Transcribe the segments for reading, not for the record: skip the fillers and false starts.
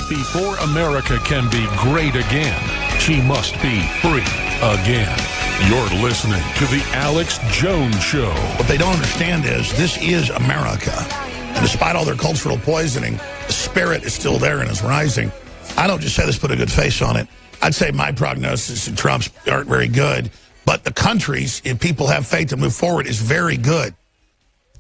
Before America can be great again, she must be free again. You're listening to The Alex Jones Show. What they don't understand is this is America. And despite all their cultural poisoning, the spirit is still there and is rising. I don't just say this, put a good face on it. I'd say my prognosis and Trump's aren't very good. But the country's, if people have faith to move forward, is very good.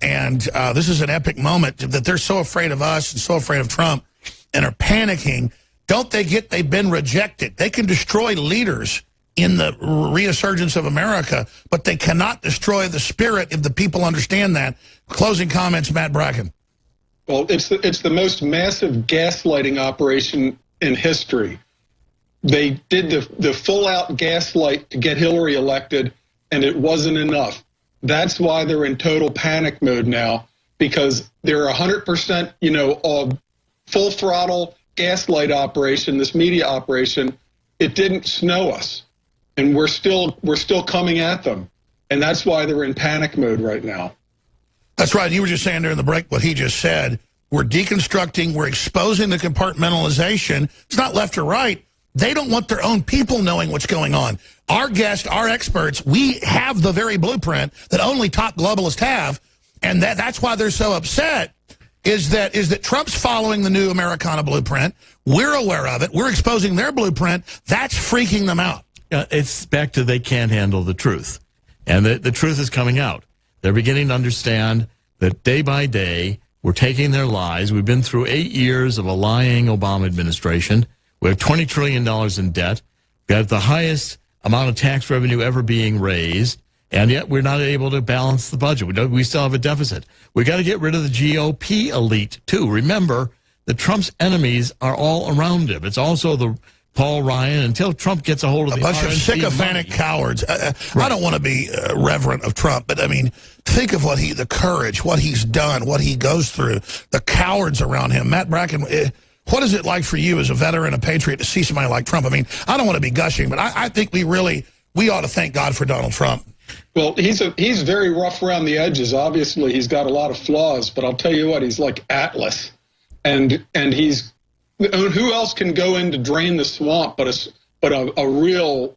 And this is an epic moment that they're so afraid of us and so afraid of Trump and are panicking. Don't they get they've been rejected? They can destroy leaders in the resurgence of America, but they cannot destroy the spirit if the people understand that. Closing comments, Matt Bracken. Well, it's the most massive gaslighting operation in history. They did the full-out gaslight to get Hillary elected, and it wasn't enough. That's why they're in total panic mode now, because they're 100%, full throttle gaslight operation, this media operation. It didn't snow us. And we're still coming at them. And that's why they're in panic mode right now. That's right. You were just saying during the break what he just said. We're deconstructing. We're exposing the compartmentalization. It's not left or right. They don't want their own people knowing what's going on. Our guests, our experts, we have the very blueprint that only top globalists have. And that's why they're so upset, is that Trump's following the new Americana blueprint. We're aware of it. We're exposing their blueprint. That's freaking them out. It's back to they can't handle the truth. And the truth is coming out. They're beginning to understand that day by day, we're taking their lies. We've been through 8 years of a lying Obama administration. We have $20 trillion in debt. We have the highest amount of tax revenue ever being raised. And yet we're not able to balance the budget. We still have a deficit. We got to get rid of the GOP elite, too. Remember that Trump's enemies are all around him. It's also the Paul Ryan, until Trump gets a hold of a bunch of sycophantic cowards. Right. I don't want to be reverent of Trump, but I mean, think of the courage, what he's done, what he goes through, the cowards around him. Matt Bracken, what is it like for you as a veteran, a patriot, to see somebody like Trump? I mean, I don't want to be gushing, but I think we ought to thank God for Donald Trump. Well, he's very rough around the edges. Obviously, he's got a lot of flaws, but I'll tell you what, he's like Atlas, and he's. Who else can go in to drain the swamp but a real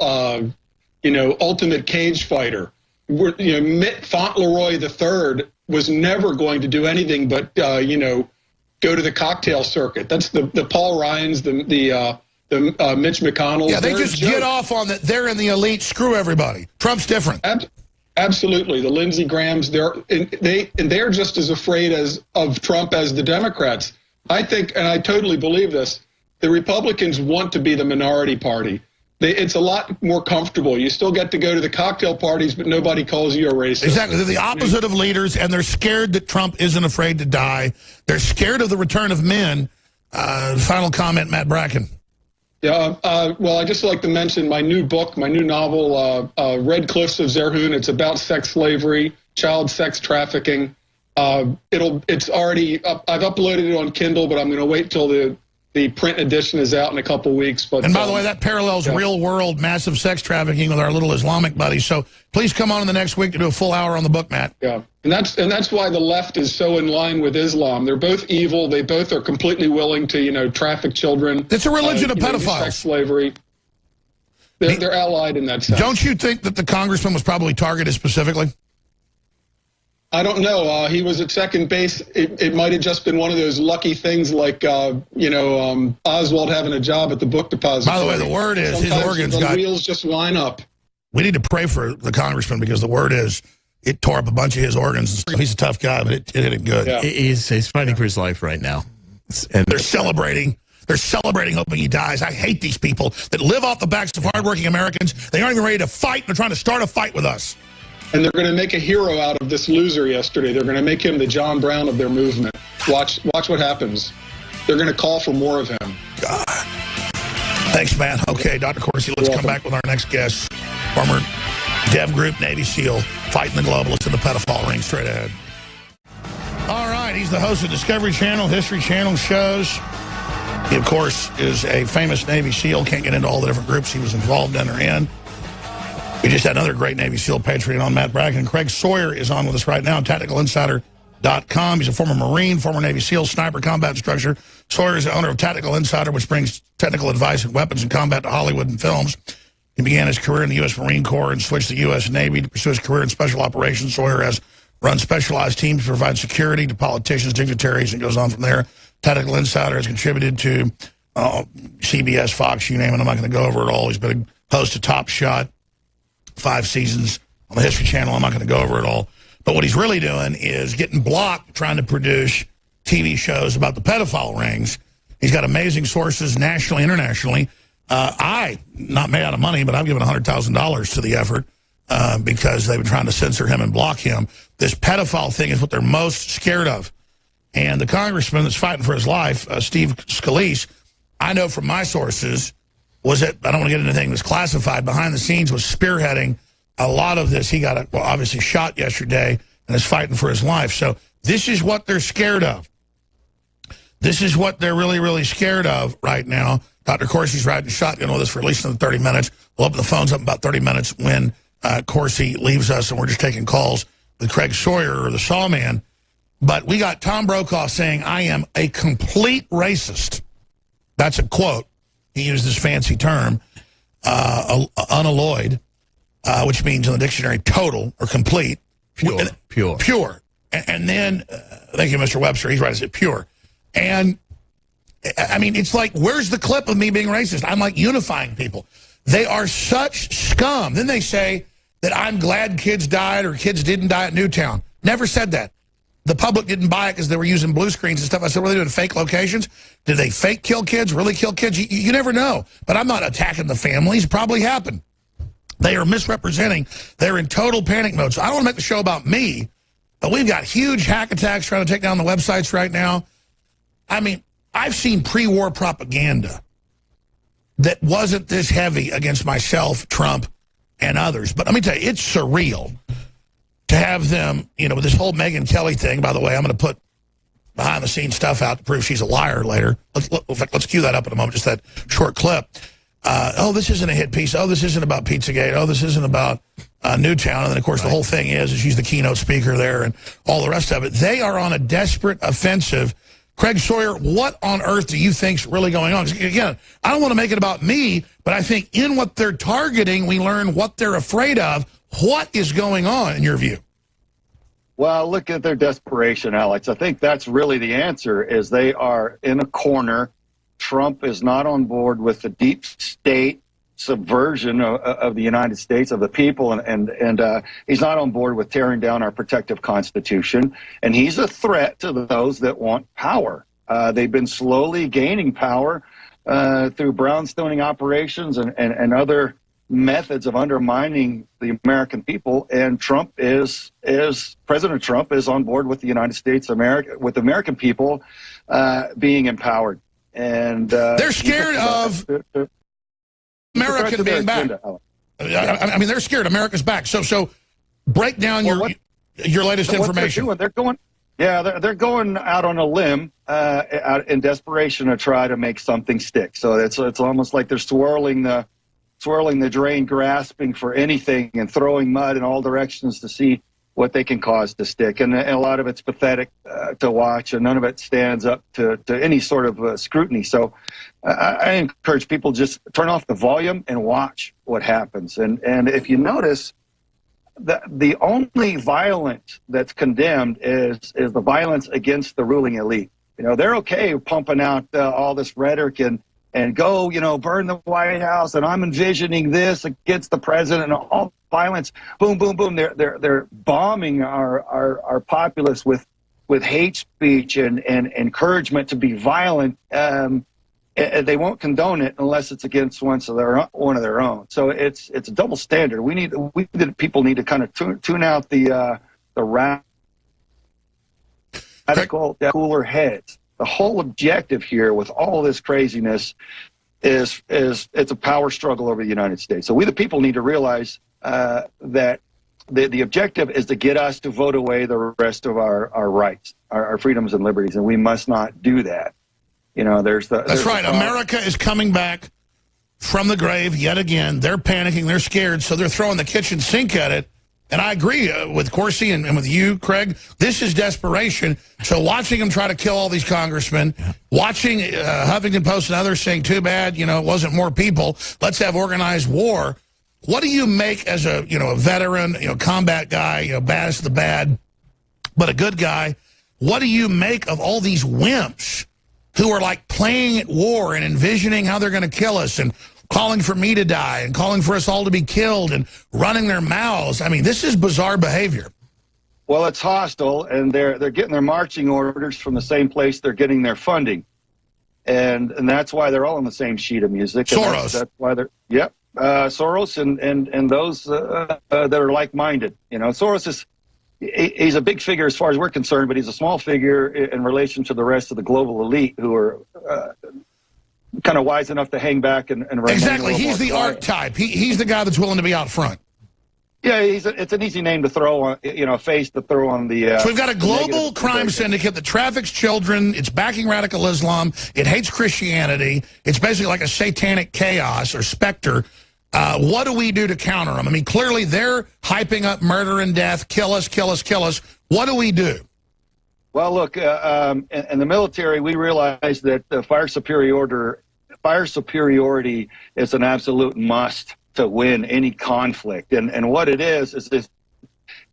ultimate cage fighter? Mitt Fauntleroy III was never going to do anything but go to the cocktail circuit. That's the Paul Ryans, the Mitch McConnell. Yeah, they just get off on that. They're in the elite. Screw everybody. Trump's different. Absolutely, the Lindsey Grahams. They're just as afraid of Trump as the Democrats. I think, and I totally believe this, the Republicans want to be the minority party. It's a lot more comfortable. You still get to go to the cocktail parties, but nobody calls you a racist. Exactly. They're the opposite of leaders, and they're scared that Trump isn't afraid to die. They're scared of the return of men. Final comment, Matt Bracken. Yeah, well, I just like to mention my new book, my new novel, Red Cliffs of Zerhoon. It's about sex slavery, child sex trafficking. It's already up. I've uploaded it on Kindle, but I'm going to wait till the print edition is out in a couple weeks. But and by the way, that parallels real world massive sex trafficking with our little Islamic buddies. So please come on in the next week to do a full hour on the book, Matt. Yeah, and that's why the left is so in line with Islam. They're both evil. They both are completely willing to traffic children. It's a religion of pedophiles. Sex slavery. They're allied in that sense. Don't you think that the congressman was probably targeted specifically? I don't know. He was at second base. It might have just been one of those lucky things like, Oswald having a job at the book depository. By the way, the word is his organs the wheels just line up. We need to pray for the congressman because the word is it tore up a bunch of his organs. He's a tough guy, but it hit him good. Yeah. He's fighting for his life right now. And they're celebrating. They're celebrating, hoping he dies. I hate these people that live off the backs of hardworking Americans. They aren't even ready to fight. They're trying to start a fight with us. And they're going to make a hero out of this loser yesterday. They're going to make him the John Brown of their movement. Watch what happens. They're going to call for more of him. God. Thanks, man. Okay, Dr. Corsi, let's come back with our next guest. Former Dev Group Navy SEAL fighting the globalists in the pedophile ring straight ahead. All right, he's the host of Discovery Channel, History Channel shows. He, of course, is a famous Navy SEAL. Can't get into all the different groups he was involved in or in. We just had another great Navy SEAL patriot on, Matt Bracken. Craig Sawyer is on with us right now, Tactical Insider gab.ai.com. He's a former Marine, former Navy SEAL, sniper, combat instructor. Sawyer is the owner of Tactical Insider, which brings technical advice and weapons and combat to Hollywood and films. He began his career in the U.S. Marine Corps and switched to the U.S. Navy to pursue his career in special operations. Sawyer has run specialized teams to provide security to politicians, dignitaries, and goes on from there. Tactical Insider has contributed to CBS, Fox, you name it. I'm not going to go over it all. He's been a host of Top Shot, 5 seasons on the History Channel. I'm not going to go over it all. But what he's really doing is getting blocked trying to produce TV shows about the pedophile rings. He's got amazing sources nationally, internationally. Not made out of money, but I've given $100,000 to the effort because they've been trying to censor him and block him. This pedophile thing is what they're most scared of. And the congressman that's fighting for his life, Steve Scalise, I know from my sources, I don't want to get into anything that's classified, behind the scenes was spearheading a lot of this. He got obviously shot yesterday and is fighting for his life. So this is what they're scared of. This is what they're really, really scared of right now. Dr. Corsi's riding shotgun with us for at least another 30 minutes. We'll open the phones up in about 30 minutes when Corsi leaves us, and we're just taking calls with Craig Sawyer or the Sawman'. But we got Tom Brokaw saying, "I am a complete racist." That's a quote. He used this fancy term, unalloyed, which means in the dictionary total or complete. Pure. And then, thank you, Mr. Webster, he's right, I said pure. And, I mean, it's like, where's the clip of me being racist? I'm like unifying people. They are such scum. Then they say that I'm glad kids died or kids didn't die at Newtown. Never said that. The public didn't buy it because they were using blue screens and stuff. I said, were they doing fake locations? Did they fake kill kids, really kill kids? You never know. But I'm not attacking the families. Probably happened. They are misrepresenting. They're in total panic mode. So I don't want to make the show about me, but we've got huge hack attacks trying to take down the websites right now. I mean, I've seen pre-war propaganda that wasn't this heavy against myself, Trump, and others. But let me tell you, it's surreal to have them, with this whole Megyn Kelly thing. By the way, I'm going to put behind-the-scenes stuff out to prove she's a liar later. Let's cue that up in a moment, just that short clip. This isn't a hit piece. Oh, this isn't about Pizzagate. Oh, this isn't about Newtown. And then, of course, the whole thing is she's the keynote speaker there and all the rest of it. They are on a desperate offensive. Craig Sawyer, what on earth do you think's really going on? 'Cause again, I don't want to make it about me, but I think in what they're targeting, we learn what they're afraid of. What is going on, in your view? Well, look at their desperation, Alex. I think that's really the answer, is they are in a corner. Trump is not on board with the deep state subversion of the United States, of the people, and he's not on board with tearing down our protective Constitution, and he's a threat to those that want power. They've been slowly gaining power through brownstoning operations and other methods of undermining the American people, and President Trump is on board with the United States, with the American people being empowered. And they're scared of America being back. I mean, they're scared America's back. So break down your latest information. They're going out on a limb out in desperation to try to make something stick. So it's almost like they're swirling the drain, grasping for anything and throwing mud in all directions to see what they can cause to stick. And a lot of it's pathetic to watch, and none of it stands up to any sort of scrutiny. So I encourage people, just turn off the volume and watch what happens. And if you notice, the only violence that's condemned is the violence against the ruling elite. They're okay pumping out all this rhetoric and go, burn the White House, and I'm envisioning this against the president, and all violence, boom, boom, boom. They're bombing our populace with hate speech and encouragement to be violent. They won't condone it unless it's against one of their own. So it's a double standard. People need to kind of tune out the radical, cooler heads. The whole objective here with all this craziness is it's a power struggle over the United States. So we the people need to realize that the objective is to get us to vote away the rest of our rights, our freedoms and liberties, and we must not do that. That's right. America is coming back from the grave yet again. They're panicking. They're scared, so they're throwing the kitchen sink at it. And I agree with Corsi and with you, Craig. This is desperation. So watching them try to kill all these congressmen, watching Huffington Post and others saying, too bad, it wasn't more people. Let's have organized war. What do you make as a veteran, combat guy, baddest of the bad, but a good guy? What do you make of all these wimps who are like playing at war and envisioning how they're going to kill us and calling for me to die and calling for us all to be killed and running their mouths? I mean, this is bizarre behavior. Well, it's hostile, and they're getting their marching orders from the same place they're getting their funding. And that's why they're all on the same sheet of music. Soros. That's why they're, Soros and those that are like-minded. Soros he's a big figure as far as we're concerned, but he's a small figure in relation to the rest of the global elite who are kind of wise enough to hang back and remain exactly. He's the archetype. He's the guy that's willing to be out front. Yeah, it's an easy name to throw on, a face to throw on the. So we've got a global crime syndicate that traffics children. It's backing radical Islam. It hates Christianity. It's basically like a satanic chaos or specter. What do we do to counter them? I mean, clearly they're hyping up murder and death. Kill us, kill us, kill us. What do we do? Well, look, in the military, we realize that fire superiority is an absolute must to win any conflict. And what it is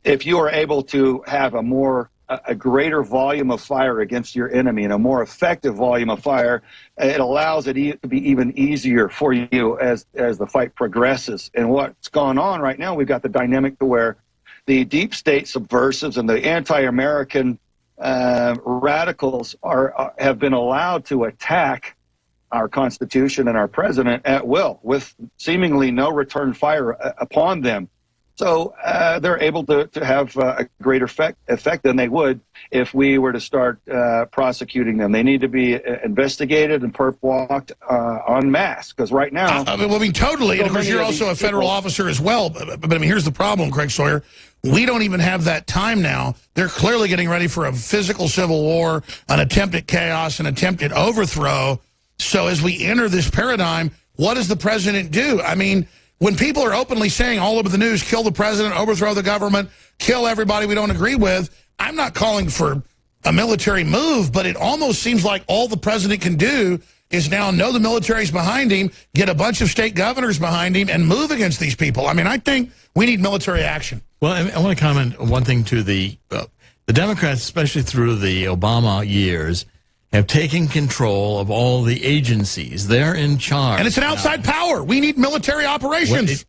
if you are able to have a greater volume of fire against your enemy and a more effective volume of fire, it allows it to be even easier for you as the fight progresses. And what's gone on right now, we've got the dynamic to where the deep state subversives and the anti-American radicals have been allowed to attack our Constitution and our president at will, with seemingly no return fire upon them. So they're able to have a greater effect than they would if we were to start prosecuting them. They need to be investigated and perp walked en masse, because right now... I mean, totally, and of course you're also a federal officer as well, but I mean, here's the problem, Craig Sawyer. We don't even have that time now. They're clearly getting ready for a physical civil war, an attempt at chaos, an attempt at overthrow. So as we enter this paradigm, what does the president do? I mean, when people are openly saying all over the news, kill the president, overthrow the government, kill everybody we don't agree with, I'm not calling for a military move, but it almost seems like all the president can do is now know the military's behind him, get a bunch of state governors behind him, and move against these people. I mean, I think we need military action. Well, I want to comment one thing to the Democrats, especially through the Obama years, have taken control of all the agencies. They're in charge. And it's an outside power. We need military operations.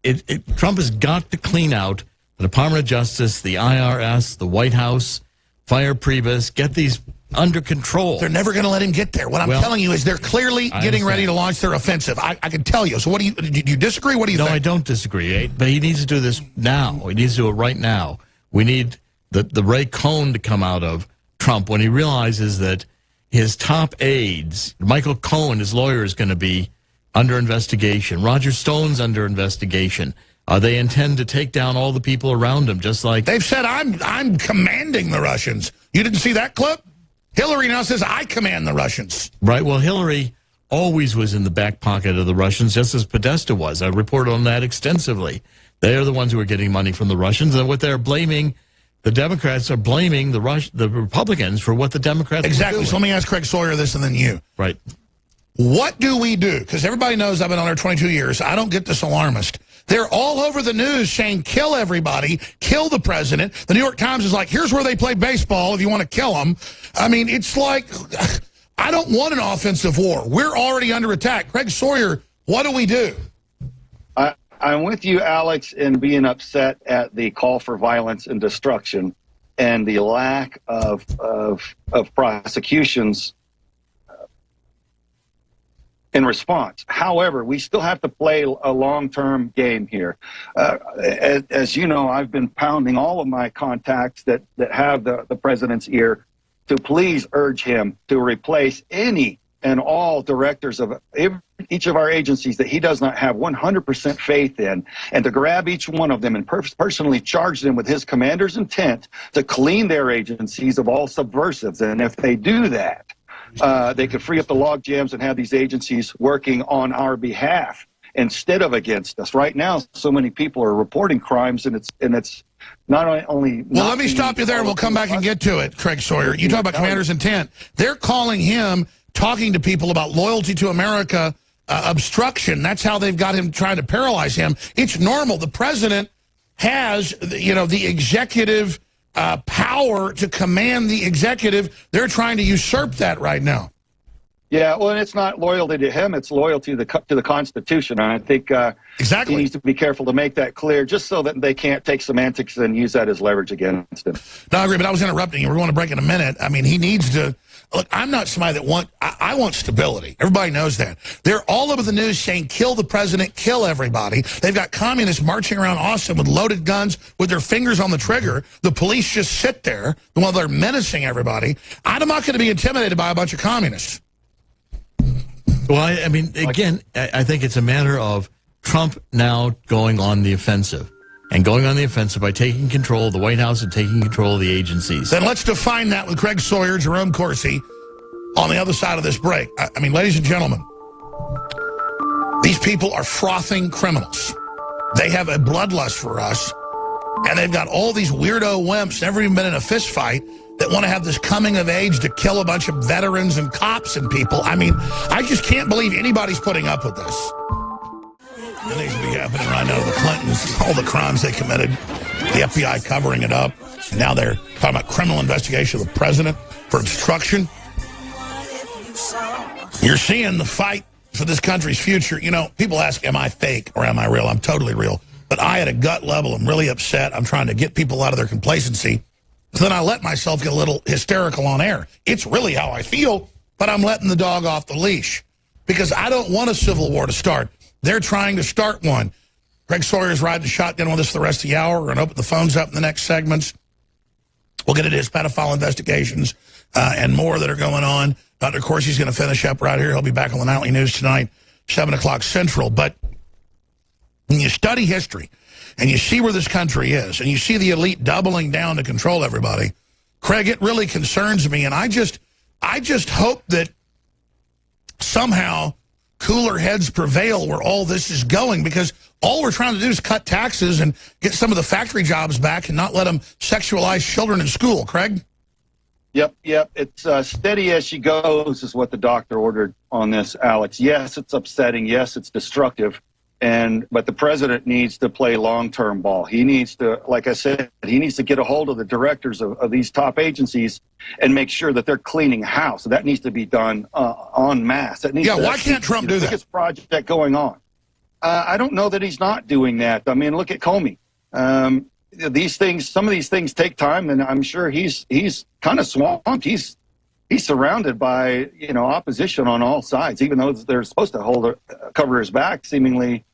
Trump has got to clean out the Department of Justice, the IRS, the White House, Fire Priebus, get these under control. They're never going to let him get there. What I'm telling you is they're clearly getting ready to launch their offensive. I can tell you. So what do you disagree? What do you think? No, I don't disagree. But he needs to do this now. He needs to do it right now. We need the Ray Cohn to come out of Trump when he realizes that his top aides, Michael Cohen, his lawyer, is going to be under investigation. Roger Stone's under investigation. They intend to take down all the people around him, just like... They've said, I'm commanding the Russians. You didn't see that clip? Hillary now says, I command the Russians. Right. Well, Hillary always was in the back pocket of the Russians, just as Podesta was. I reported on that extensively. They're the ones who are getting money from the Russians, and what they're blaming... The Democrats are blaming the Republicans for what the Democrats exactly. are doing. So let me ask Craig Sawyer this and then you. Right. What do we do? Because everybody knows I've been on there 22 years. I don't get this alarmist. They're all over the news saying, kill everybody, kill the president. The New York Times is like, here's where they play baseball if you want to kill them. I mean, it's like, I don't want an offensive war. We're already under attack. Craig Sawyer, what do we do? I'm with you, Alex, in being upset at the call for violence and destruction and the lack of prosecutions in response. However, we still have to play a long-term game here. As you know, I've been pounding all of my contacts that have the president's ear to please urge him to replace any and all directors of each of our agencies that he does not have 100% faith in, and to grab each one of them and personally charge them with his commander's intent to clean their agencies of all subversives. And if they do that, they could free up the log jams and have these agencies working on our behalf. instead of against us. Right now, so many people are reporting crimes, and it's not only. Well, let me stop you there, and we'll come back and get to it, Craig Sawyer. You talk about commander's intent. They're calling him talking to people about loyalty to America, obstruction. That's how they've got him trying to paralyze him. It's normal. The president has, the executive power to command the executive. They're trying to usurp that right now. Yeah, well, and it's not loyalty to him; it's loyalty to the Constitution. And I think exactly. He needs to be careful to make that clear, just so that they can't take semantics and use that as leverage against him. No, I agree, but I was interrupting you. We're going to break in a minute. I mean, he needs to look. I'm not somebody that I want stability. Everybody knows that. They're all over the news saying, "Kill the president, kill everybody." They've got communists marching around Austin with loaded guns, with their fingers on the trigger. The police just sit there while they're menacing everybody. I'm not going to be intimidated by a bunch of communists. Well, I mean, again, I think it's a matter of Trump now going on the offensive, and going on the offensive by taking control of the White House and taking control of the agencies. Then let's define that with Craig Sawyer, Jerome Corsi, on the other side of this break. I mean, ladies and gentlemen, these people are frothing criminals. They have a bloodlust for us, and they've got all these weirdo wimps, never even been in a fist fight, that want to have this coming of age to kill a bunch of veterans and cops and people. I mean, I just can't believe anybody's putting up with this. It needs to be happening right now to the Clintons, all the crimes they committed, the FBI covering it up, and now they're talking about criminal investigation of the president for obstruction. You're seeing the fight for this country's future. People ask, am I fake or am I real? I'm totally real. But I, at a gut level, am really upset. I'm trying to get people out of their complacency. So then I let myself get a little hysterical on air. It's really how I feel, but I'm letting the dog off the leash because I don't want a civil war to start. They're trying to start one. Craig Sawyer's riding the shotgun with us for the rest of the hour. We're going to open the phones up in the next segments. We'll get into his pedophile investigations and more that are going on. Dr. Corsi's going to finish up right here. He'll be back on the Nightly News tonight, 7 o'clock Central. But when you study history, and you see where this country is, and you see the elite doubling down to control everybody, Craig, it really concerns me. And I just hope that somehow cooler heads prevail where all this is going, because all we're trying to do is cut taxes and get some of the factory jobs back and not let them sexualize children in school. Craig? Yep. It's steady as she goes is what the doctor ordered on this, Alex. Yes, it's upsetting. Yes, it's destructive. But the president needs to play long-term ball. He needs to, like I said, he needs to get a hold of the directors of these top agencies and make sure that they're cleaning house. That needs to be done en masse. Why can't Trump do that? Biggest project going on. I don't know that he's not doing that. I mean, look at Comey. Some of these things take time, and I'm sure he's kind of swamped. He's surrounded by opposition on all sides, even though they're supposed to cover his back. Seemingly,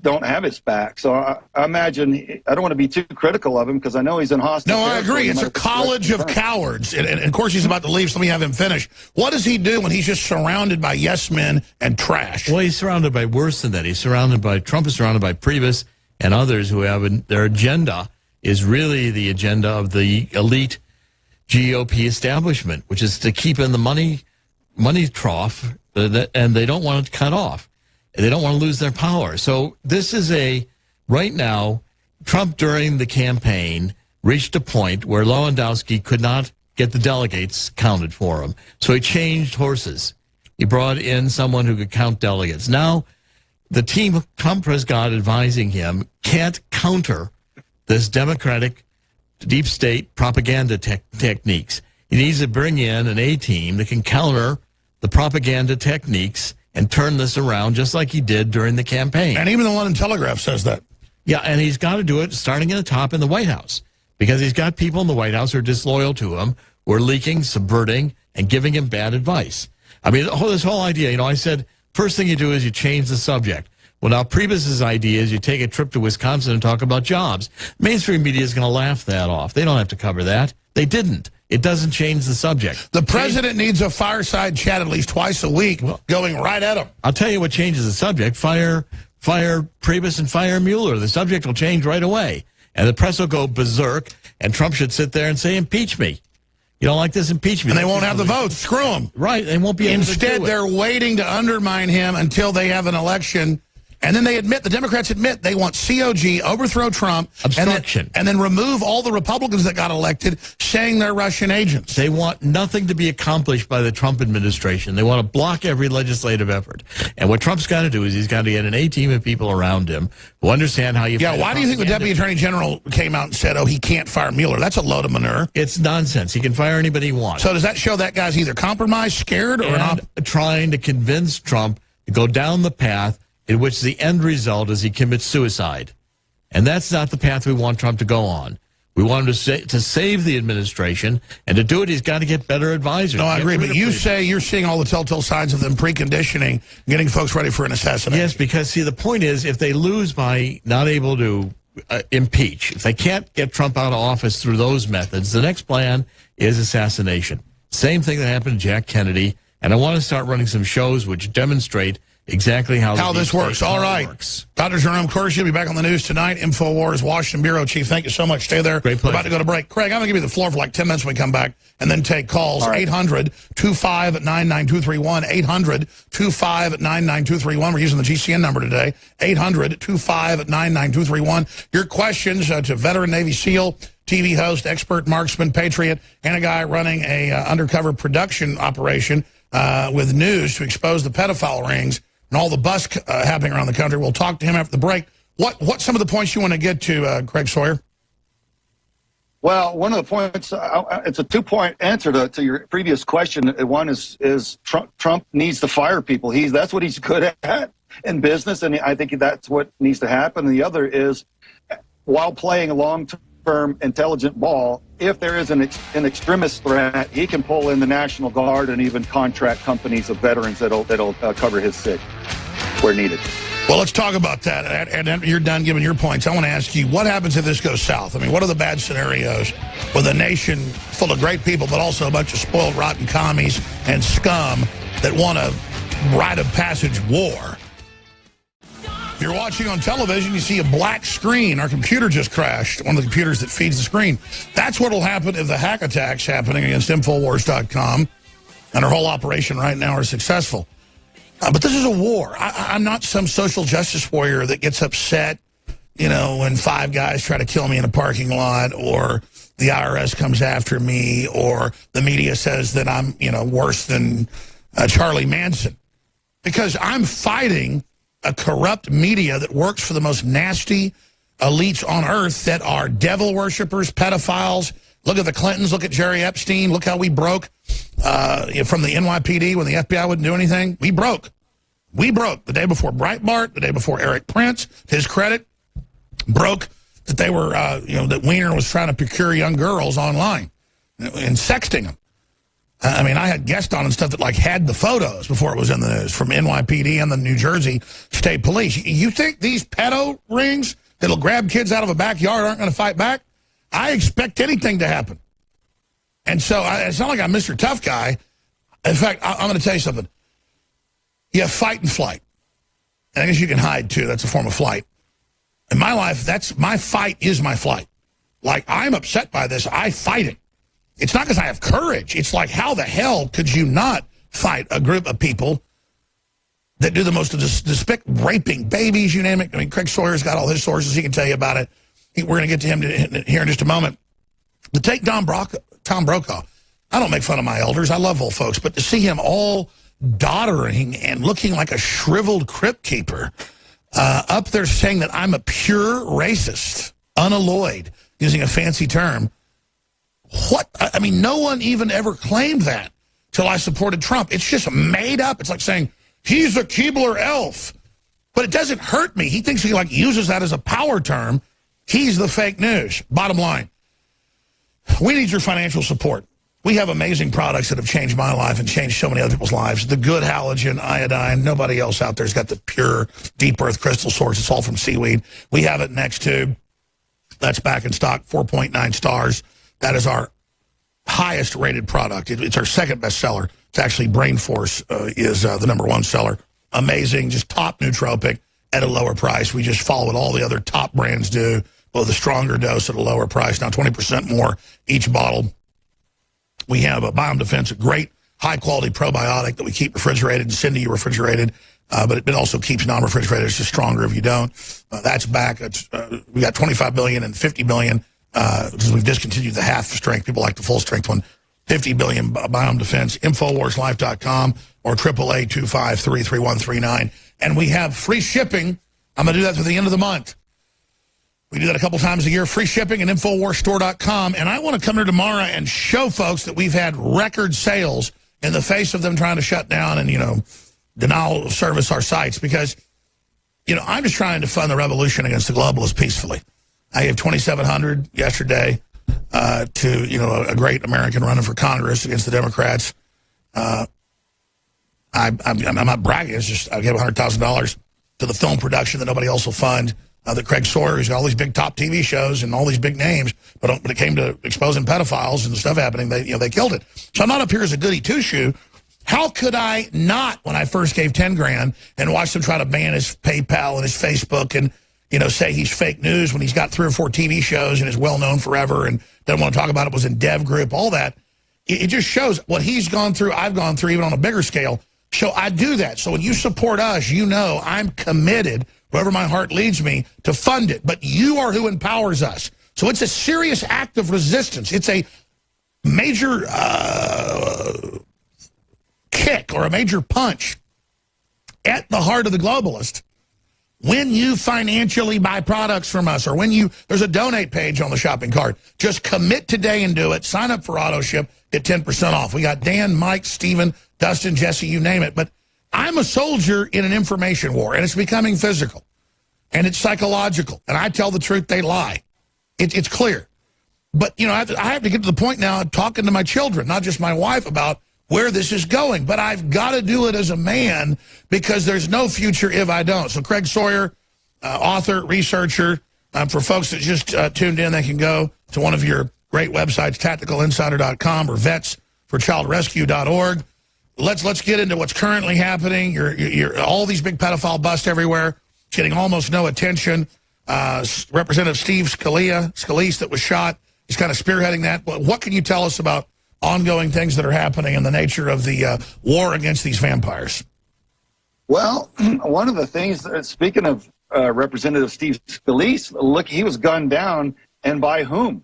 don't have his back. So I imagine I don't want to be too critical of him because I know he's in hostile. No, I agree. It's a college of cowards, and of course he's about to leave. So let me have him finish. What does he do when he's just surrounded by yes men and trash? Well, he's surrounded by worse than that. Trump is surrounded by Priebus and others who have their agenda is really the agenda of the elite GOP establishment, which is to keep in the money trough, and they don't want it to cut off. They don't want to lose their power. So this is right now, Trump during the campaign reached a point where Lewandowski could not get the delegates counted for him. So he changed horses. He brought in someone who could count delegates. Now, the team Trump has got advising him can't counter this Democratic deep state propaganda techniques. He needs to bring in an A-team that can counter the propaganda techniques and turn this around just like he did during the campaign. And even the London Telegraph says that. Yeah, and he's got to do it starting at the top in the White House, because he's got people in the White House who are disloyal to him, who are leaking, subverting, and giving him bad advice. I mean, this whole idea, I said, first thing you do is you change the subject. Well, now, Priebus's idea is you take a trip to Wisconsin and talk about jobs. Mainstream media is going to laugh that off. They don't have to cover that. They didn't. It doesn't change the subject. The president needs a fireside chat at least twice a week, going right at him. I'll tell you what changes the subject. Fire Priebus and fire Mueller. The subject will change right away. And the press will go berserk, and Trump should sit there and say, impeach me. You don't like this, impeach me. And they won't have the votes. Screw them. Right. They won't be able to do it. Instead, they're waiting to undermine him until they have an election And then the Democrats admit they want COG, overthrow Trump, obstruction, and then remove all the Republicans that got elected saying they're Russian agents. They want nothing to be accomplished by the Trump administration. They want to block every legislative effort. And what Trump's got to do is he's got to get an A-team of people around him who understand how you... Yeah, why do you think the Deputy Attorney General came out and said, oh, he can't fire Mueller? That's a load of manure. It's nonsense. He can fire anybody he wants. So does that show that guy's either compromised, scared, or not? Trying to convince Trump to go down the path in which the end result is he commits suicide. And that's not the path we want Trump to go on. We want him to save the administration, and to do it, he's got to get better advisors. No, I agree, but you say you're seeing all the telltale signs of them preconditioning, getting folks ready for an assassination. Yes, because, see, the point is, if they lose by not able to impeach, if they can't get Trump out of office through those methods, the next plan is assassination. Same thing that happened to Jack Kennedy, and I want to start running some shows which demonstrate exactly how this works. All right. Dr. Jerome Corsi will be back on the news tonight. InfoWars Washington Bureau Chief. Thank you so much. Stay there. Great pleasure. We're about to go to break. Craig, I'm going to give you the floor for like 10 minutes when we come back and then take calls. 800-25-99231. 800-25-99231. We're using the GCN number today. 800-25-99231. Your questions to veteran Navy SEAL, TV host, expert marksman, patriot, and a guy running a undercover production operation with news to expose the pedophile rings and all the bust happening around the country. We'll talk to him after the break. What's some of the points you want to get to, Craig Sawyer? Well, one of the points, it's a two-point answer to your previous question. One is Trump needs to fire people. That's what he's good at in business, and I think that's what needs to happen. And the other is, while playing a long-term intelligent ball, if there is an extremist threat, he can pull in the National Guard and even contract companies of veterans that'll cover his sick where needed. Well, let's talk about that. And you're done giving your points. I want to ask you, what happens if this goes south? I mean, what are the bad scenarios with a nation full of great people, but also a bunch of spoiled, rotten commies and scum that want a rite of passage war? If you're watching on television, you see a black screen. Our computer just crashed, one of the computers that feeds the screen. That's what will happen if the hack attacks happening against Infowars.com and our whole operation right now are successful. But this is a war. I'm not some social justice warrior that gets upset, when five guys try to kill me in a parking lot, or the IRS comes after me, or the media says that I'm, worse than Charlie Manson. Because I'm fighting a corrupt media that works for the most nasty elites on earth that are devil worshippers, pedophiles. Look at the Clintons. Look at Jerry Epstein. Look how we broke from the NYPD when the FBI wouldn't do anything. We broke. We broke the day before Breitbart, the day before Eric Prince, to his credit, broke that they were, that Weiner was trying to procure young girls online and sexting them. I mean, I had guests on and stuff that had the photos before it was in the news from NYPD and the New Jersey State Police. You think these pedo rings that'll grab kids out of a backyard aren't going to fight back? I expect anything to happen. And so it's not like I'm Mr. Tough Guy. In fact, I'm going to tell you something. You have fight and flight. And I guess you can hide, too. That's a form of flight. In my life, my fight is my flight. I'm upset by this. I fight it. It's not because I have courage. It's how the hell could you not fight a group of people that do the most despicable, raping babies, you name it? I mean, Craig Sawyer's got all his sources. He can tell you about it. We're going to get to him here in just a moment. To take Tom Brokaw, I don't make fun of my elders. I love old folks. But to see him all doddering and looking like a shriveled crypt keeper up there saying that I'm a pure racist, unalloyed, using a fancy term. What? I mean, no one even ever claimed that till I supported Trump. It's just made up. It's like saying, he's a Keebler elf. But it doesn't hurt me. He thinks he uses that as a power term. He's the fake news. Bottom line, we need your financial support. We have amazing products that have changed my life and changed so many other people's lives. The good halogen iodine. Nobody else out there's got the pure deep earth crystal source. It's all from seaweed. We have it next to. That's back in stock, 4.9 stars. That is our highest rated product. It's our second best seller. It's actually Brain Force is the #1 seller. Amazing, just top nootropic at a lower price. We just follow what all the other top brands do, with a stronger dose at a lower price. Now 20% more each bottle. We have a Biome Defense, a great high-quality probiotic that we keep refrigerated and send to you refrigerated. but it also keeps non-refrigerators just stronger if you don't. That's back. We got 25 billion and 50 billion because we've discontinued the half strength. People like the full strength one. 50 billion biome defense. InfoWarsLife.com or 888-253-3139. And we have free shipping. I'm going to do that through the end of the month. We do that a couple times a year. Free shipping at InfoWarsStore.com. And I want to come here tomorrow and show folks that we've had record sales in the face of them trying to shut down and, denial of service our sites. Because, I'm just trying to fund the revolution against the globalists peacefully. I gave $2,700 yesterday to, a great American running for Congress against the Democrats. I'm not bragging. It's just I gave $100,000 to the film production that nobody else will fund. That Craig Sawyer, who's got all these big top TV shows and all these big names, but when it came to exposing pedophiles and stuff happening, they killed it. So I'm not up here as a goody two-shoe. How could I not, when I first gave 10 grand and watched him try to ban his PayPal and his Facebook and, say he's fake news when he's got 3 or 4 TV shows and is well-known forever and doesn't want to talk about it, was in Dev Group, all that. It just shows what he's gone through, I've gone through, even on a bigger scale. So I do that. So when you support us, I'm committed, wherever my heart leads me, to fund it. But you are who empowers us. So it's a serious act of resistance. It's a major kick or a major punch at the heart of the globalist. When you financially buy products from us, or when there's a donate page on the shopping cart, just commit today and do it. Sign up for auto ship, get 10% off. We got Dan, Mike, Steven, Dustin, Jesse, you name it. But I'm a soldier in an information war, and it's becoming physical, and it's psychological. And I tell the truth, they lie. It's clear. But, I have to get to the point now of talking to my children, not just my wife, about where this is going. But I've got to do it as a man because there's no future if I don't. So Craig Sawyer, author, researcher, for folks that just tuned in, they can go to one of your great websites, tacticalinsider.com or vetsforchildrescue.org. Let's get into what's currently happening. You're all these big pedophile busts everywhere. It's getting almost no attention. Representative Steve Scalise that was shot, he's kind of spearheading that. What can you tell us about ongoing things that are happening and the nature of the war against these vampires? Well, one of the things, speaking of Representative Steve Scalise, look, he was gunned down, and by whom?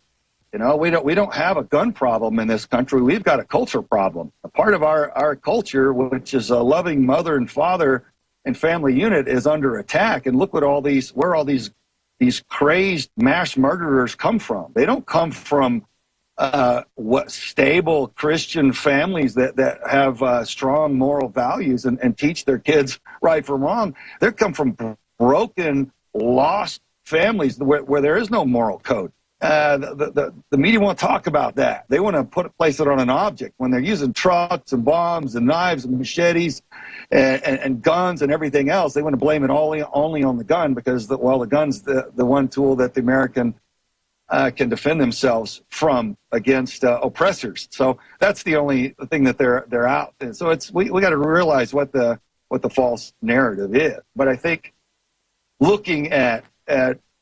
We don't have a gun problem in this country. We've got a culture problem. A part of our culture, which is a loving mother and father and family unit, is under attack. And look where all these crazed mass murderers come from. They don't come from stable Christian families that have strong moral values and teach their kids right from wrong. They come from broken, lost families where there is no moral code. The media won't talk about that. They want to place it on an object. When they're using trucks and bombs and knives and machetes and guns and everything else, they want to blame it only on the gun because the gun's the one tool that the American can defend themselves from against oppressors. So that's the only thing that they're out. And so we got to realize what the false narrative is. But I think looking at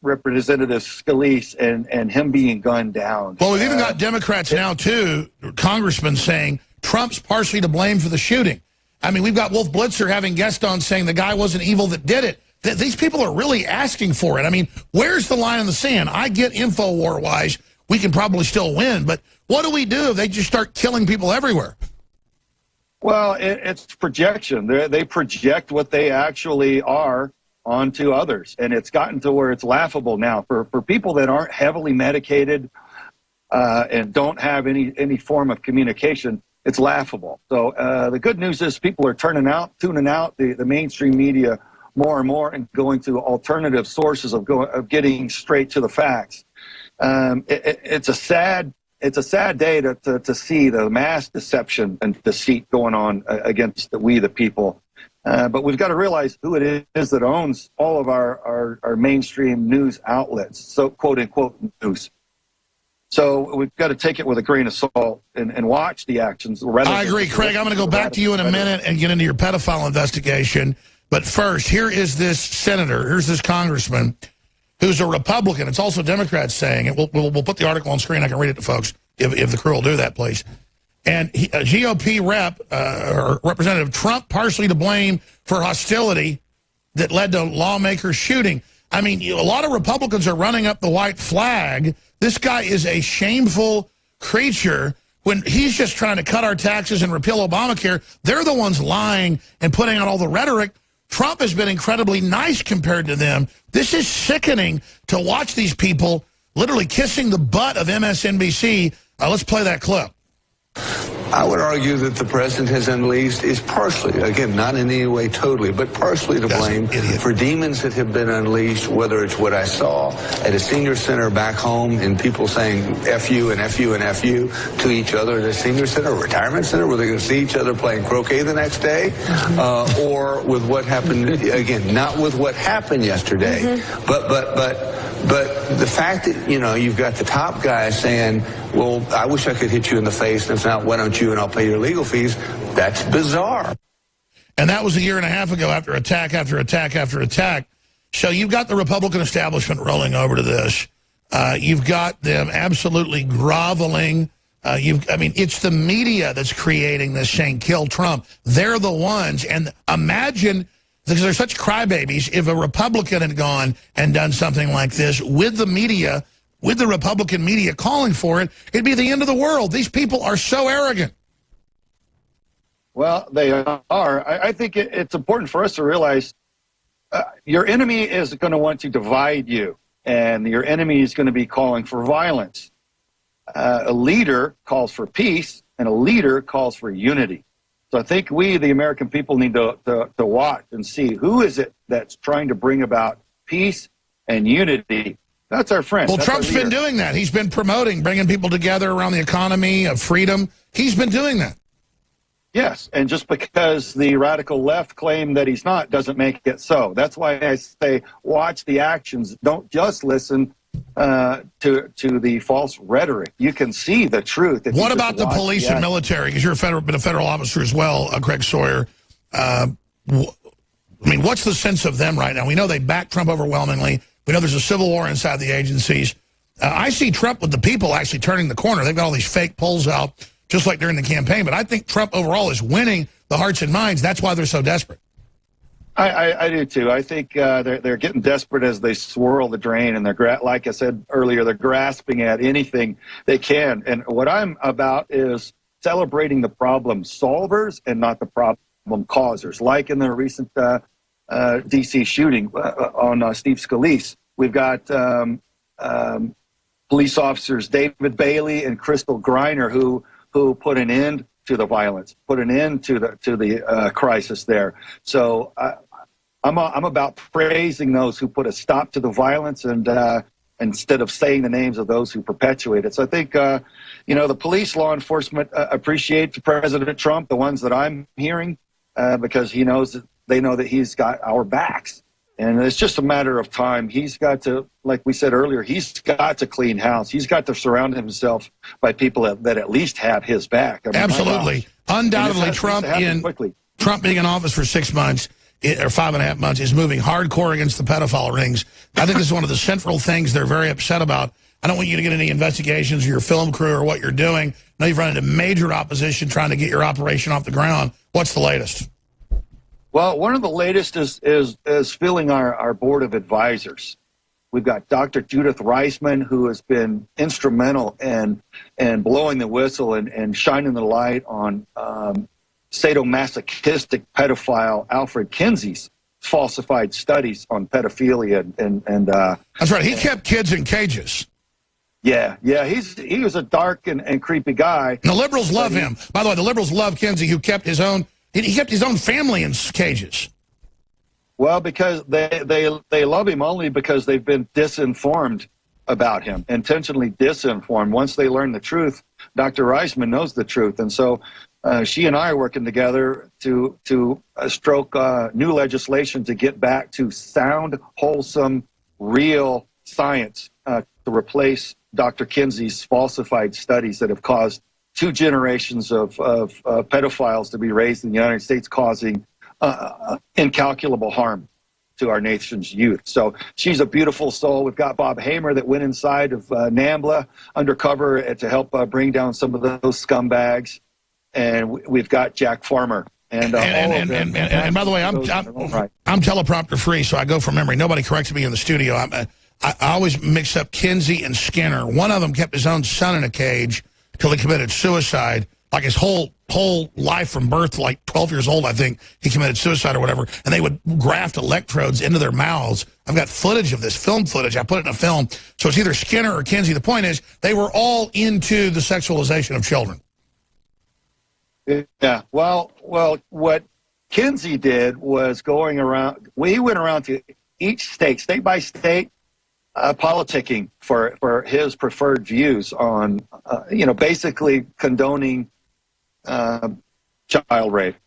Representative Scalise and him being gunned down. Well, we've even got Democrats now, too, congressmen saying Trump's partially to blame for the shooting. I mean, we've got Wolf Blitzer having guests on saying the guy wasn't evil that did it. These people are really asking for it. I mean, where's the line in the sand? I get InfoWar-wise, we can probably still win, but what do we do if they just start killing people everywhere? Well, it's projection. They project what they actually are onto others, and it's gotten to where it's laughable now for people that aren't heavily medicated and don't have any form of communication. It's laughable. So the good news is people are tuning out the mainstream media more and more and going to alternative sources of getting straight to the facts. It's a sad day to see the mass deception and deceit going on against we the people. But we've got to realize who it is that owns all of our mainstream news outlets, so quote unquote news. So we've got to take it with a grain of salt and watch the actions. I agree, Craig. I'm going to go back to you in a minute and get into your pedophile investigation. But first, here is this senator, here's this congressman who's a Republican. It's also Democrats saying it. We'll put the article on screen. I can read it to folks if the crew will do that, please. And a GOP rep, or Representative Trump, partially to blame for hostility that led to lawmakers shooting. I mean, a lot of Republicans are running up the white flag. This guy is a shameful creature. When he's just trying to cut our taxes and repeal Obamacare, they're the ones lying and putting out all the rhetoric. Trump has been incredibly nice compared to them. This is sickening to watch these people literally kissing the butt of MSNBC. Let's play that clip. I would argue that the president has unleashed is partially, again, not in any way totally, but partially to blame for demons that have been unleashed, whether it's what I saw at a senior center back home and people saying F you and F you and F you to each other at a senior center, a retirement center, where they're going to see each other playing croquet the next day, or with what happened, again, not with what happened yesterday, but the fact that, you know, you've got the top guy saying, well, I wish I could hit you in the face, and if not, why don't you, and I'll pay your legal fees. That's bizarre. And that was a year and a half ago after attack after attack after attack. So you've got the Republican establishment rolling over to this. You've got them absolutely groveling. I mean, it's the media that's creating this saying, kill Trump. They're the ones. And imagine, because they're such crybabies, if a Republican had gone and done something like this with the media, with the Republican media calling for it, it'd be the end of the world. These people are so arrogant. Well, they are. I think it's important for us to realize your enemy is going to want to divide you, and your enemy is going to be calling for violence. A leader calls for peace, and a leader calls for unity. So I think we, the American people, need to watch and see who is it that's trying to bring about peace and unity. That's our friend. Well, That's Trump's been doing that. He's been promoting, bringing people together around the economy of freedom. He's been doing that. Yes, and just because the radical left claim that he's not doesn't make it so. That's why I say watch the actions. Don't just listen to the false rhetoric. You can see the truth. What about the police and military? Because you're been a federal officer as well, Greg Sawyer. I mean, what's the sense of them right now? We know they back Trump overwhelmingly. We know there's a civil war inside the agencies. I see Trump with the people actually turning the corner. They've got all these fake polls out, just like during the campaign. But I think Trump overall is winning the hearts and minds. That's why they're so desperate. I do too. I think they're getting desperate as they swirl the drain, and they're, like I said earlier, they're grasping at anything they can. And what I'm about is celebrating the problem solvers and not the problem causers. Like in the recent D.C. shooting on Steve Scalise, we've got police officers David Bailey and Crystal Griner who put an end to the violence, put an end to the crisis there. So I'm about praising those who put a stop to the violence and instead of saying the names of those who perpetuate it. So I think the police, law enforcement appreciate President Trump, the ones that I'm hearing, because he knows that they know that he's got our backs. And it's just a matter of time. He's got to, like we said earlier, he's got to clean house. He's got to surround himself by people that at least have his back. I mean, absolutely. Undoubtedly, Trump being in office for 6 months or 5.5 months is moving hardcore against the pedophile rings. I think this is one of the central things they're very upset about. I don't want you to get any investigations of your film crew or what you're doing. I know you've run into major opposition trying to get your operation off the ground. What's the latest? Well, one of the latest is filling our board of advisors. We've got Dr. Judith Reisman, who has been instrumental in blowing the whistle and shining the light on sadomasochistic pedophile Alfred Kinsey's falsified studies on pedophilia and that's right. He kept kids in cages. Yeah. He was a dark and creepy guy. And the liberals love him. By the way, the liberals love Kinsey, who kept his own. He kept his own family in cages. Well, because they love him only because they've been disinformed about him, intentionally disinformed. Once they learn the truth, Dr. Reisman knows the truth. And so she and I are working together to stroke new legislation to get back to sound, wholesome, real science to replace Dr. Kinsey's falsified studies that have caused 2 generations of pedophiles to be raised in the United States, causing incalculable harm to our nation's youth. So she's a beautiful soul. We've got Bob Hamer that went inside of NAMBLA undercover to help bring down some of those scumbags. and we've got Jack Farmer. And by the way, I'm teleprompter free, so I go from memory. Nobody corrected me in the studio. I always mix up Kinsey and Skinner. One of them kept his own son in a cage till he committed suicide. Like his whole life from birth to like 12 years old, I think, he committed suicide or whatever. And they would graft electrodes into their mouths. I've got footage of this, film footage. I put it in a film. So it's either Skinner or Kinsey. The point is, they were all into the sexualization of children. Yeah, well, what Kinsey did was going around. He went around to each state by state, politicking for his preferred views on, basically condoning child rape.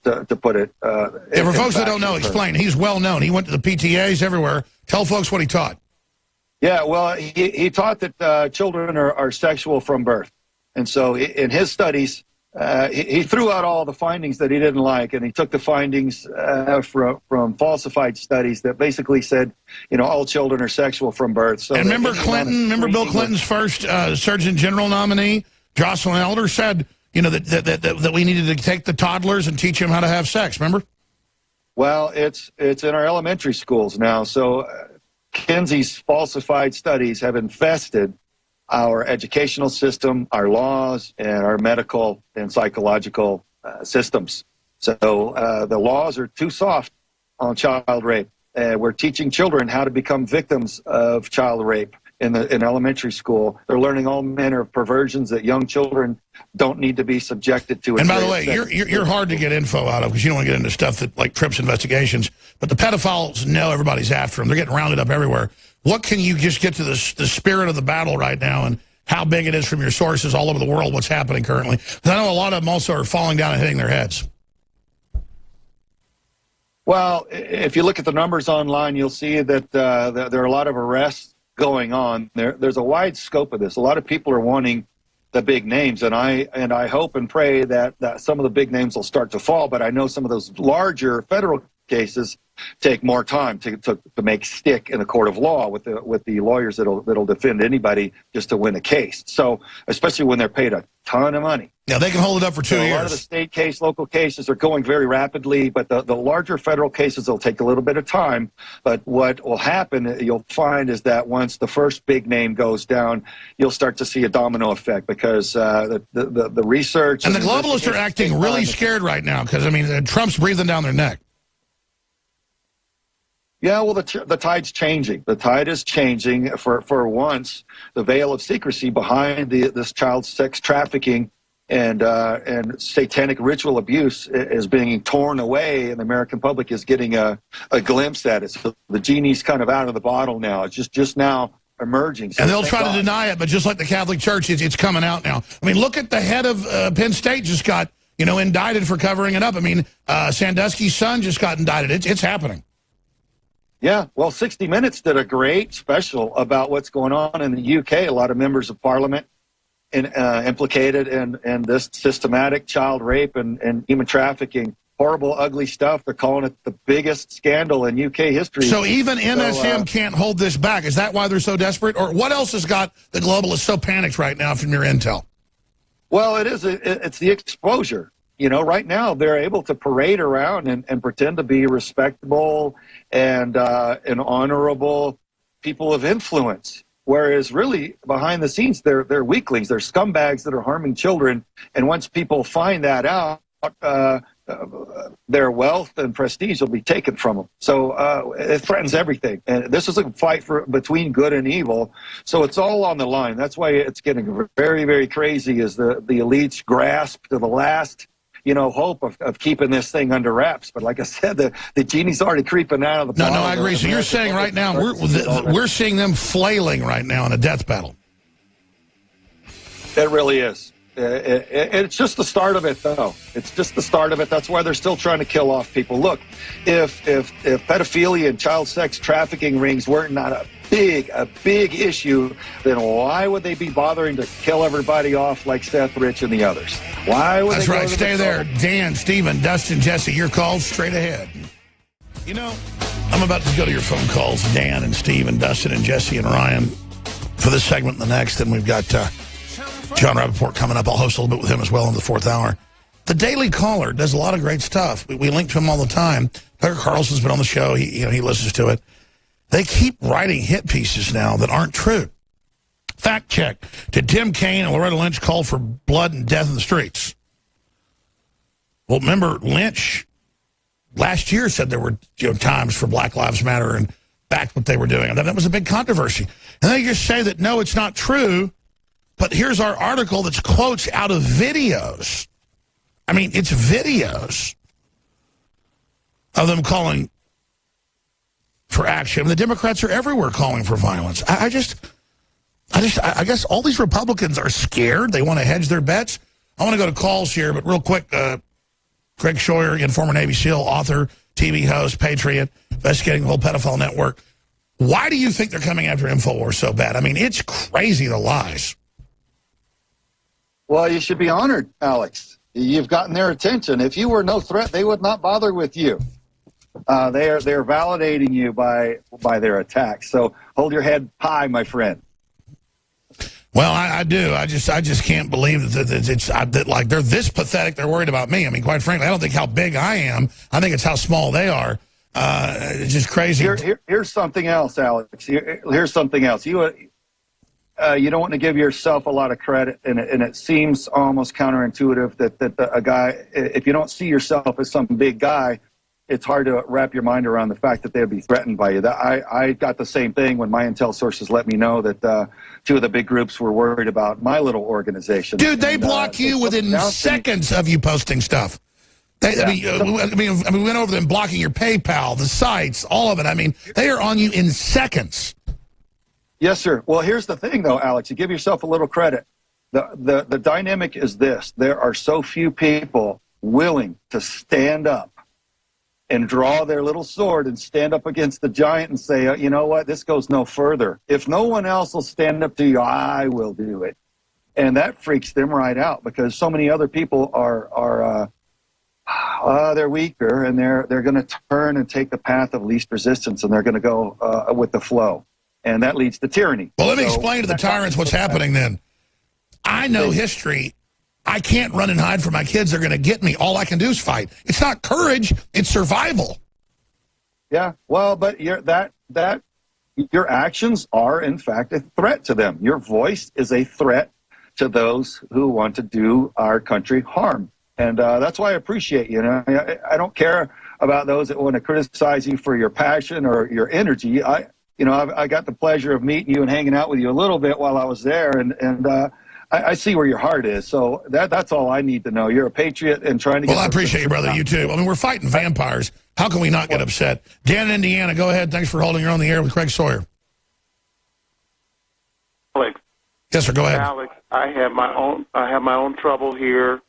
To put it. For folks that don't know, explain. He's well known. He went to the PTAs everywhere. Tell folks what he taught. Yeah, well, he taught that children are sexual from birth, and so in his studies. He threw out all the findings that he didn't like, and he took the findings from falsified studies that basically said, all children are sexual from birth. So, and remember Clinton? Remember Bill Clinton's first Surgeon General nominee, Jocelyn Elder, said, that we needed to take the toddlers and teach them how to have sex. Remember? Well, it's in our elementary schools now. So Kinsey's falsified studies have infested our educational system, our laws, and our medical and psychological systems. So the laws are too soft on child rape. We're teaching children how to become victims of child rape in elementary school. They're learning all manner of perversions that young children don't need to be subjected to. And by the way, you're hard to get info out of because you don't want to get into stuff that like trips investigations. But the pedophiles know everybody's after them. They're getting rounded up everywhere. What can you just get to the spirit of the battle right now and how big it is from your sources all over the world, what's happening currently? Because I know a lot of them also are falling down and hitting their heads. Well, if you look at the numbers online, you'll see that there are a lot of arrests going on. There's a wide scope of this. A lot of people are wanting the big names, and I hope and pray that some of the big names will start to fall, but I know some of those larger federal cases take more time to make stick in a court of law with the lawyers that'll defend anybody just to win a case. So especially when they're paid a ton of money. Yeah, they can hold it up for 2 years. A lot of the state case, local cases are going very rapidly, but the larger federal cases will take a little bit of time. But what will happen, you'll find, is that once the first big name goes down, you'll start to see a domino effect because the research... And the globalists are acting really scared right now because, Trump's breathing down their neck. Yeah, well, the tide's changing. The tide is changing. For once, the veil of secrecy behind this child sex trafficking and satanic ritual abuse is being torn away, and the American public is getting a glimpse at it. So the genie's kind of out of the bottle now. It's just now emerging. So and they'll try to deny it, but just like the Catholic Church, it's coming out now. Look at the head of Penn State just got indicted for covering it up. Sandusky's son just got indicted. It's happening. Yeah, well, 60 Minutes did a great special about what's going on in the UK. A lot of members of parliament implicated in this systematic child rape and human trafficking. Horrible, ugly stuff. They're calling it the biggest scandal in UK history. So even MSM can't hold this back. Is that why they're so desperate? Or what else has got the globalists so panicked right now from your intel? Well, it's the exposure. Right now they're able to parade around and pretend to be respectable and honorable people of influence, whereas really behind the scenes they're weaklings, they're scumbags that are harming children. And once people find that out, their wealth and prestige will be taken from them. So it threatens everything. And this is a fight between good and evil. So it's all on the line. That's why it's getting very, very crazy as the elites grasp to the last hope of keeping this thing under wraps. But like I said, the genie's already creeping out of the bottle. No, I agree. So you're saying right now, we're seeing them flailing right now in a death battle. It really is. It's just the start of it, though. It's just the start of it. That's why they're still trying to kill off people. Look, if pedophilia and child sex trafficking rings weren't not a big issue, then why would they be bothering to kill everybody off like Seth Rich and the others? Why would That's they right. Stay there. Dan, Stephen, Dustin, Jesse, your calls straight ahead. I'm about to go to your phone calls, Dan and Stephen, Dustin and Jesse and Ryan, for this segment and the next. Then we've got John Rappaport coming up. I'll host a little bit with him as well in the fourth hour. The Daily Caller does a lot of great stuff. We link to him all the time. Tucker Carlson's been on the show. He listens to it. They keep writing hit pieces now that aren't true. Fact check. Did Tim Kaine and Loretta Lynch call for blood and death in the streets? Well, remember, Lynch last year said there were times for Black Lives Matter and backed what they were doing. And that was a big controversy. And they just say that, no, it's not true. But here's our article that's quotes out of videos. I mean, it's videos of them calling for action. The Democrats are everywhere calling for violence. I guess all these Republicans are scared. They want to hedge their bets. I want to go to calls here, but real quick, Craig Sawyer, again, former Navy SEAL, author, TV host, patriot, investigating the whole pedophile network. Why do you think they're coming after InfoWars so bad? I mean, it's crazy, the lies. Well, you should be honored, Alex. You've gotten their attention. If you were no threat, they would not bother with you. They're validating you by their attacks. So hold your head high, my friend. Well, I do. I just can't believe that like they're this pathetic. They're worried about me. I mean, quite frankly, I don't think how big I am. I think it's how small they are. It's just crazy. Here's something else, Alex. Here's something else. You don't want to give yourself a lot of credit, and it seems almost counterintuitive that a guy, if you don't see yourself as some big guy, it's hard to wrap your mind around the fact that they'd be threatened by you. I got the same thing when my intel sources let me know that two of the big groups were worried about my little organization. Dude, they block you within seconds of you posting stuff. I mean, we went over them blocking your PayPal, the sites, all of it. I mean, they are on you in seconds. Yes, sir. Well, here's the thing, though, Alex. You give yourself a little credit. The dynamic is this. There are so few people willing to stand up and draw their little sword and stand up against the giant and say, you know what, this goes no further. If no one else will stand up to you, I will do it. And that freaks them right out because so many other people are they're weaker, and they're going to turn and take the path of least resistance, and they're going to go with the flow. And that leads to tyranny. Well, let me explain to the tyrants what's happening then. I know history. I can't run and hide from my kids. They're going to get me. All I can do is fight. It's not courage. It's survival. Yeah, well, but your actions are, in fact, a threat to them. Your voice is a threat to those who want to do our country harm. And that's why I appreciate you. I don't care about those that want to criticize you for your passion or your energy. I got the pleasure of meeting you and hanging out with you a little bit while I was there, and I see where your heart is. So that's all I need to know. You're a patriot and trying to get... Well, I appreciate you, brother. You too. I mean, we're fighting vampires. How can we not get upset? Dan in Indiana, go ahead. Thanks for holding. You're on the air with Craig Sawyer. Alex. Yes, sir. Go ahead. Alex, I have my own trouble here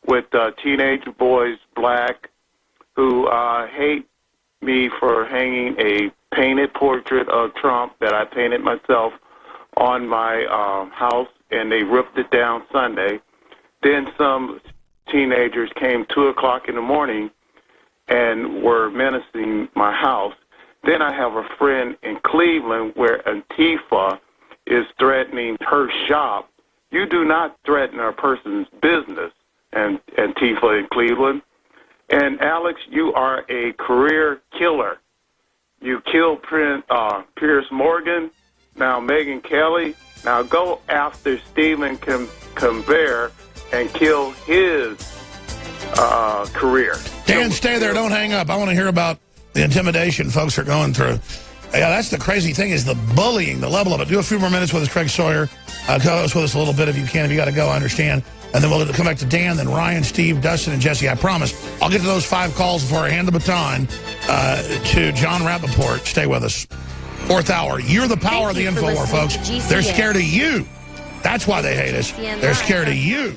with teenage boys, black, who hate me for hanging a painted portrait of Trump that I painted myself on my house, and they ripped it down Sunday. Then some teenagers came 2 o'clock in the morning and were menacing my house. Then I have a friend in Cleveland where Antifa is threatening her shop. You do not threaten a person's business, and Antifa in Cleveland. And Alex, you are a career killer. You killed Pierce Morgan, now Megyn Kelly. Now go after Stephen Colbert and kill his career. Dan, stay there. Don't hang up. I want to hear about the intimidation folks are going through. Yeah, that's the crazy thing is the bullying, the level of it. Do a few more minutes with us, Craig Sawyer. Co-host with us a little bit if you can. If you got to go, I understand. And then we'll come back to Dan, then Ryan, Steve, Dustin, and Jesse. I promise. I'll get to those 5 calls before I hand the baton to John Rappaport. Stay with us. 4th hour. You're the power of the InfoWar, folks. They're scared of you. That's why they hate us. They're scared of you.